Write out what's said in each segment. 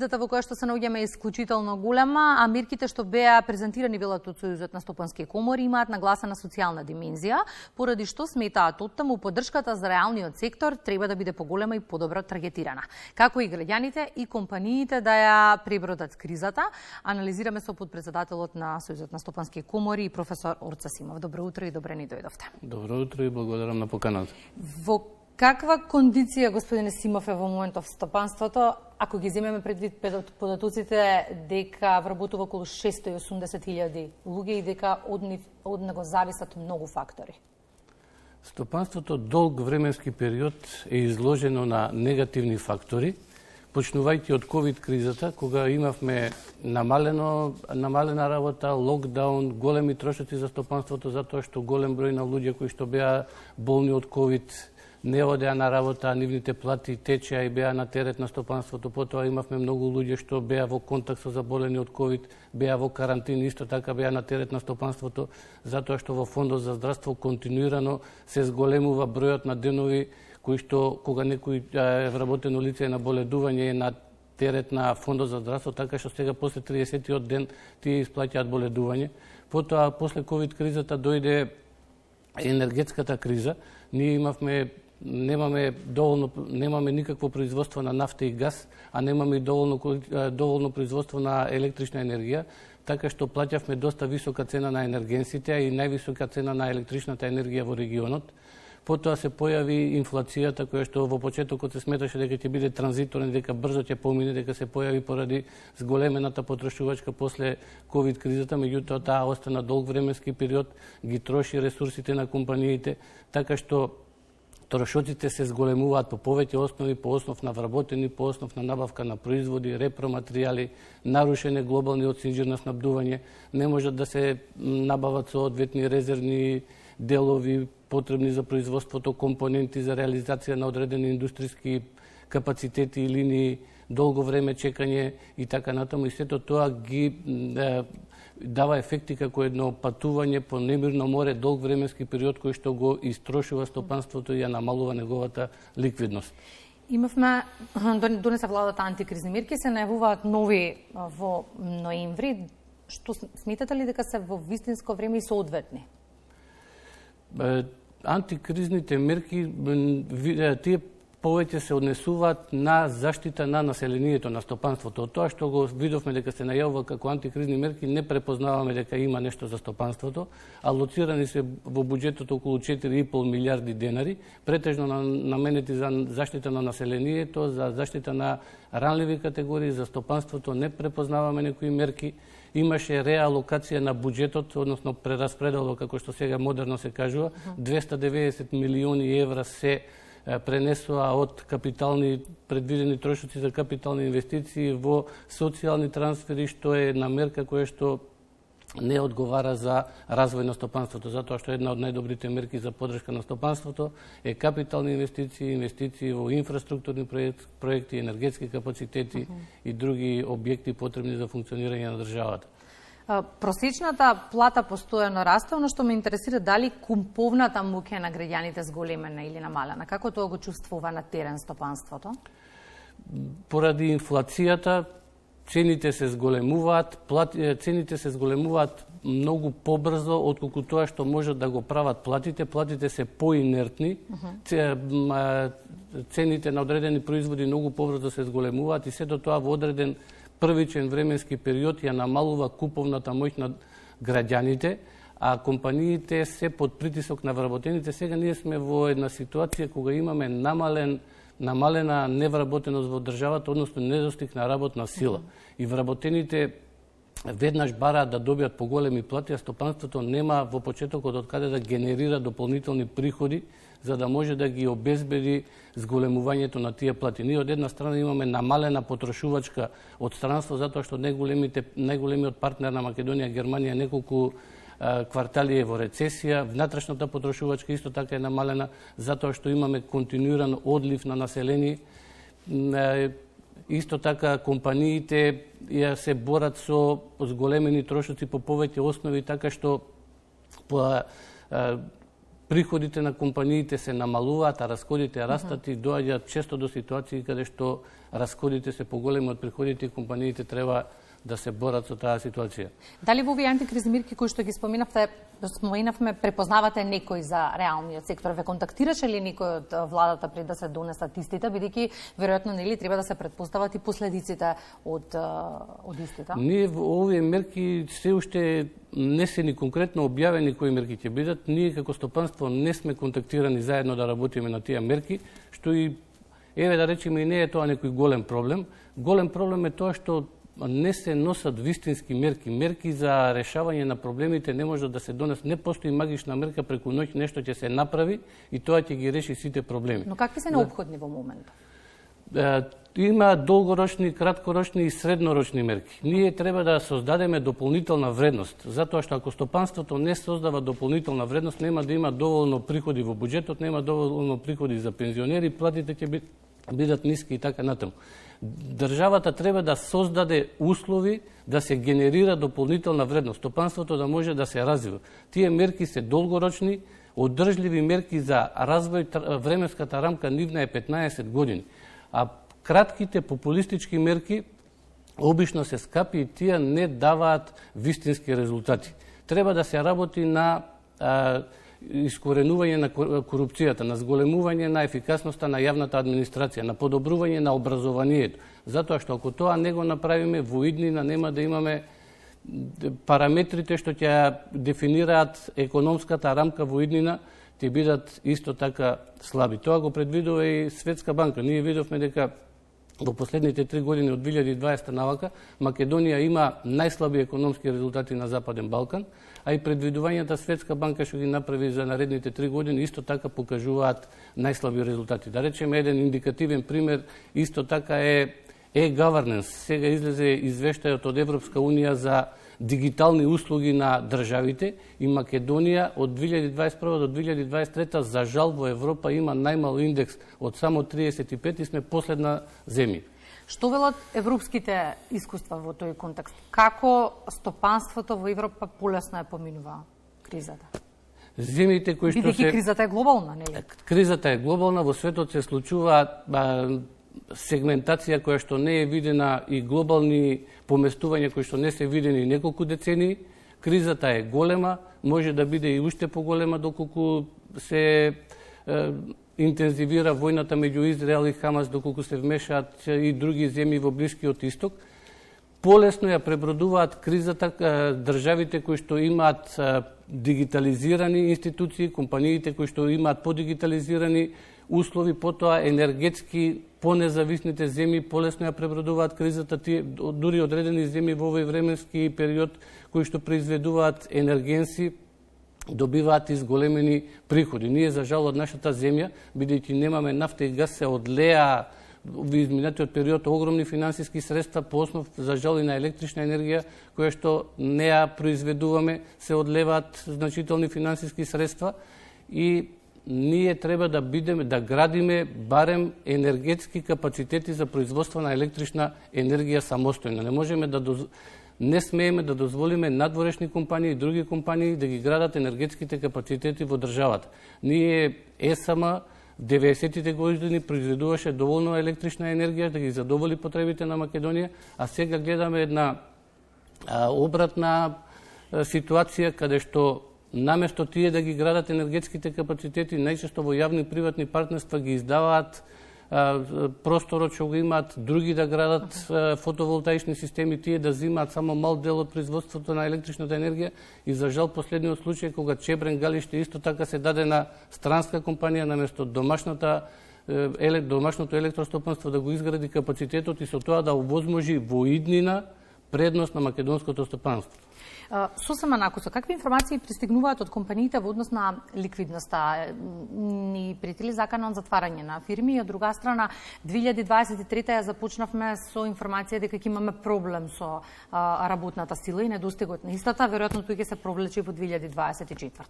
Кризата во која што се наоѓаме е исклучително голема, а мерките што беа презентирани велат од Сојузот на стопански комори имаат нагласена социјална димензија, поради што сметаат оттаму поддршката за реалниот сектор треба да биде поголема и подобро таргетирана. Како и граѓаните и компаниите да ја пребродат кризата, анализираме со подпредседателот на Сојузот на стопански комори и професор Орца Симов. Добро утро и добре ни дојдовте. Добро утро и благодарам на поканата. Во каква кондиција, господине Симов, е во моментов стопанството, ако ги земеме предвид податоците дека вработува околу 680.000 луѓе и дека од него зависат многу фактори? Стопанството долг временски период е изложено на негативни фактори, почнувајќи од ковид кризата, кога имавме намалена работа, локдаун, големи трошоци за стопанството затоа што голем број на луѓе кои што беа болни од ковид не одеа на работа, нивните плати течеа и беа на терет на стопанството. Потоа имавме многу луѓе што беа во контакт со заболени од ковид, беа во карантин, исто така беа на терет на стопанството, затоа што во Фондот за здравство континуирано се зголемува бројот на денови кои што кога некој вработено лице е на боледување е на терет на Фондот за здравство, така што сега после 30-тиот ден тие исплаќаат боледување. Потоа после ковид кризата дојде енергетската криза. Ние немаме никакво производство на нафта и газ, а немаме и доволно производство на електрична енергија, така што плаќавме доста висока цена на енергенсите и највисока цена на електричната енергија во регионот. Потоа се појави инфлацијата, која што во почетокот се сметаше дека ќе биде транзиторен, дека брзо ќе помине, дека се појави поради зголемената потрошувачка после ковид кризата, меѓутоа таа остана долг временски период, ги троши ресурсите на компаниите, така што трошоците се зголемуваат по повеќе основи, по основ на вработени, по основ на набавка на производи, репроматеријали, нарушене глобалниот синџир на снабдување, не можат да се набават соодветни резервни делови потребни за производството, компоненти за реализација на одредени индустријски капацитети и линии, долго време чекање и така натаму, и сето тоа ги дава ефекти како едно патување по немирно море, долг временски период кој што го истрошува стопанството и ја намалува неговата ликвидност. Донесе владата антикризни мерки, се најавуваат нови во ноември. Што сметате ли дека се во вистинско време и соодветни? Антикризните мерки, тие повеќе се однесуваат на заштита на населението, на стопанството. Од тоа што го видовме дека се најавува како антикризни мерки, не препознаваме дека има нешто за стопанството. Алоцирани се во буџетот околу 4,5 милиарди денари, претежно наменети за заштита на населението, за заштита на ранливи категории, за стопанството не препознаваме некои мерки. Имаше реалокација на буџетот, односно прераспредело, како што сега модерно се кажува, 290 милиони евра се пренесоа од предвидени трошоци за капитални инвестиции во социјални трансфери, што е една мерка која што не одговара за развој на стопанството, затоа што една од најдобрите мерки за поддршка на стопанството е капитални инвестиции, инвестиции во инфраструктурни проекти, енергетски капацитети и други објекти потребни за функционирање на државата. Просечната плата постојано расте, но што ме интересира дали куповната моќ на граѓаните зголемена или намалена. Како тоа го чувствува на терен стопанството? Поради инфлацијата цените се зголемуваат многу побрзо отколку тоа што можат да го прават платите. Платите се поинертни, цените на одредени производи многу побрзо се зголемуваат и сето тоа во одреден првичен временски период ја намалува куповната моќ на граѓаните, а компаниите се под притисок на вработените. Сега ние сме во една ситуација кога имаме намалена невработеност во државата, односно недостиг на работна сила. И вработените веднаш бараат да добијат поголеми плати, а стопанството нема во почетокот од каде да генерира дополнителни приходи за да може да ги обезбеди зголемувањето на тие плати. Ние од една страна имаме намалена потрошувачка од странство, затоа што најголемиот партнер на Македонија, Германија, неколку квартали е во рецесија, внатрешната потрошувачка исто така е намалена, затоа што имаме континуиран одлив на население. Исто така компаниите се борат со зголемени трошоци по повеќе основи, така што приходите на компаниите се намалуваат, а расходите растат и доаѓаат често до ситуации каде што расходите се поголеми од приходите и компаниите треба да се борат со таа ситуација. Дали во овие антикризни мерки кои што ги споменавме, препознавате некој за реалниот сектор? Ве контактираше ли некој од владата пред да се донесат истите, бидејќи веројатно нели треба да се претпостават и последиците од истите? Ние во овие мерки се уште не се ни конкретно објавени кои мерки ќе бидат. Ние како стопанство не сме контактирани заедно да работиме на тие мерки, што и еве да речеме и не е тоа некој голем проблем. Голем проблем е тоа што не се носат вистински мерки. Мерки за решавање на проблемите не може да се донесе. Не постои магична мерка преку ноќ нешто ќе се направи и тоа ќе ги реши сите проблеми. Но какви се неопходни во моментот? Има долгорочни, краткорочни и среднорочни мерки. Ние треба да создадеме дополнителна вредност, затоа што ако стопанството не создава дополнителна вредност, нема да има доволно приходи во буџетот, нема доволно приходи за пензионери, платите ќе бидат ниски и така натаму. Државата треба да создаде услови да се генерира дополнителна вредност, стопанството да може да се развива. Тие мерки се долгорочни, одржливи мерки за развој, временската рамка нивна е 15 години. А кратките популистички мерки обично се скапи и тие не даваат вистински резултати. Треба да се работи на искоренување на корупцијата, на зголемување на ефикасноста на јавната администрација, на подобрување на образованието. Затоа што ако тоа не го направиме, во иднина нема да имаме параметрите што ќе дефинираат економската рамка во иднина, ќе бидат исто така слаби. Тоа го предвидува и Светска банка. Ние видовме дека во последните 3 години од 2020 навака Македонија има најслаби економски резултати на Западен Балкан, а и предвидувањата Светска банка што ги направи за наредните 3 години исто така покажуваат најслаби резултати. Да речеме еден индикативен пример исто така е e-governance. Сега излезе извештајот од Европска унија за дигитални услуги на државите и Македонија од 2021 до 2023 за жал во Европа има најмал индекс од само 35 и сме последна земја. Што велат европските искуства во тој контекст? Како стопанството во Европа полесно ја поминува кризата? Земјите кои што бидејќи кризата е глобална, нели? Кризата е глобална, во светот се случува сегментација која што не е видена и глобални поместувања кои што не се видени неколку децении. Кризата е голема, може да биде и уште поголема доколку се интензивира војната меѓу Израел и Хамас, доколку се вмешаат и други земји во Блискиот Исток. Полесно ја пребродуваат кризата државите кои што имаат дигитализирани институции, компаниите кои што имаат подигитализирани услови, потоа енергетски понезависните земји полесно ја пребродуваат кризата, дури одредени земји во овој временски период кои што произведуваат енергенси добиваат изголемени приходи. Ние за жал од нашата земја, бидејќи немаме нафта и газ, се одлеа во изминатиот период огромни финансиски средства по основ за жал и на електрична енергија која што не ја произведуваме, се одлеваат значителни финансиски средства и ние треба да бидеме, да градиме барем енергетски капацитети за производство на електрична енергија самостојно. Не можеме не смееме да дозволиме надворешни компании и други компании да ги градат енергетските капацитети во државата. Ние ЕСМ 90-тите години произведуваше доволно електрична енергија да ги задоволи потребите на Македонија, а сега гледаме една обратна ситуација каде што наместо тие да ги градат енергетските капацитети, најчесто во јавни приватни партнерства ги издаваат просторот што го имаат други да градат фотоволтаични системи, тие да земаат само мал дел од производството на електричната енергија и за жал последниот случај кога Чебрен Галиште исто така се даде на странска компанија наместо домашното електростопанство да го изгради капацитетот и со тоа да овозможи во иднина предност на македонското стопанство. Сосема накусо, какви информации пристигнуваат од компаниите во однос на ликвидноста? Ни претили закана на затварање на фирми и од друга страна 2023 ја започнавме со информација дека ќе имаме проблем со работната сила и недостигот на истата, веројатно тој ќе се провлече во 2024.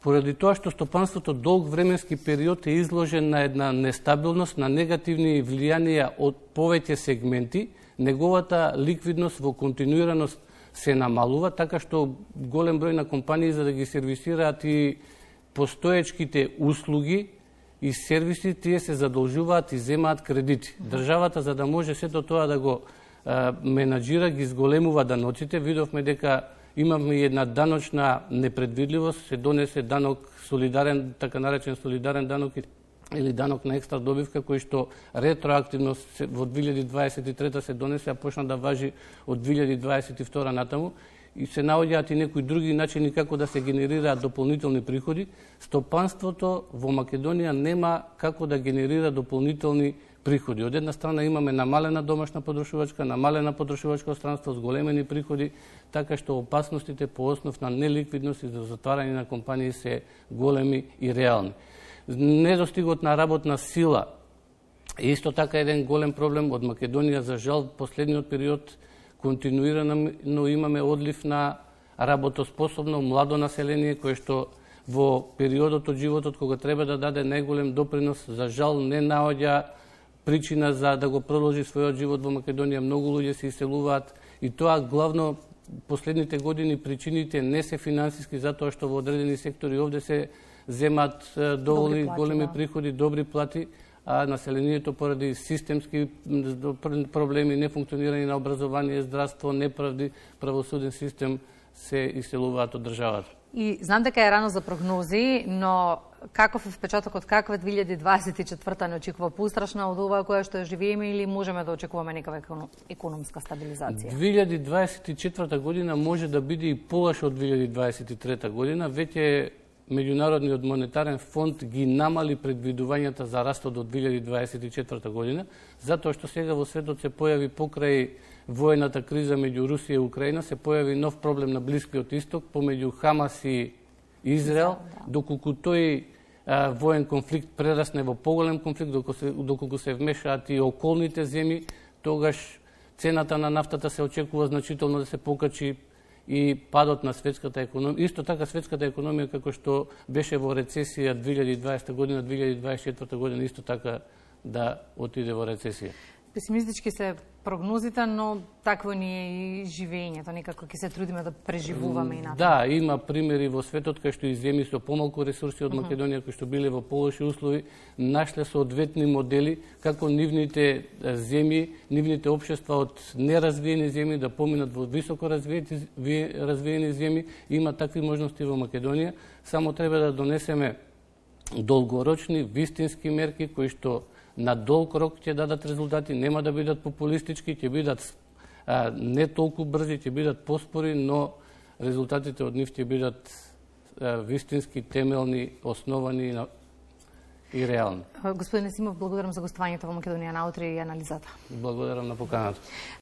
Поради тоа што стопанството долг временски период е изложен на една нестабилност, на негативни влијанија од повеќе сегменти, неговата ликвидност во континуираност се намалува, така што голем број на компании за да ги сервисираат и постоечките услуги и сервиси, тие се задолжуваат и земаат кредити. Државата, за да може сето тоа да го менаџира, ги зголемува даноците. Видовме дека имаме и една даночна непредвидливост, се донесе данок солидарен, така наречен солидарен данок или данок на екстра добивка, кој што ретроактивно во 2023 се донесе, а почна да важи од 2022 натаму, и се наоѓаат и некои други начини како да се генерираат дополнителни приходи. Стопанството во Македонија нема како да генерира дополнителни приходи. Од една страна имаме намалена домашна потрошувачка, намалена потрошувачко странство, зголемени приходи, така што опасностите по основ на неликвидност и за затварање на компании се големи и реални. Недостигот на работна сила е исто така еден голем проблем од Македонија. За жал, последниот период континуирано имаме одлив на работоспособно младо население, кое што во периодот од животот кога треба да даде најголем допринос, за жал не наоѓа причина за да го продолжи својот живот во Македонија. Многу луѓе се иселуваат и тоа главно последните години причините не се финансиски, затоа што во одредени сектори овде се земат доволни големи приходи, добри плати, а населението поради системски проблеми, нефункционирање на образование, здравство, неправди, правосуден систем се иселуваат од државата. И знам дека е рано за прогнози, но каков е впечатокот, каква 2024 не очекува поустрашна од ова која што живееме или можеме да очекуваме некава економска стабилизација? 2024 година може да биде и полоша од 2023 година. Веќе Меѓународниот монетарен фонд ги намали предвидувањата за растот од 2024 година, затоа што сега во светот се појави покрај воената криза меѓу Русија и Украина, се појави нов проблем на Блискиот исток помеѓу Хамас и Израел, доколку тој воен конфликт прерасне во поголем конфликт, доколку се вмешаат и околните земји, тогаш цената на нафтата се очекува значително да се покачи и падот на светската економија. Исто така светската економија, како што беше во рецесија 2020 година, 2024 година, исто така да отиде во рецесија. Песимистички се прогнозите, но такво ни е и живењето. Некако ќе се трудиме да преживуваме и натаму. Да, има примери во светот кај што и земји со помалку ресурси од Македонија, кои што биле во полоши услови, нашле соодветни модели како нивните земји, нивните општества од неразвиени земји да поминат во високо развиени земји. Има такви можности во Македонија. Само треба да донесеме долгорочни, вистински мерки кои што на долг рок ќе дадат резултати, нема да бидат популистички, ќе бидат не толку брзи, ќе бидат поспори, но резултатите од нив ќе бидат вистински, темелни, основани и реални. Господин Есимов, благодарам за гостувањето во Македонија наутре и анализата. Благодарам на поканата.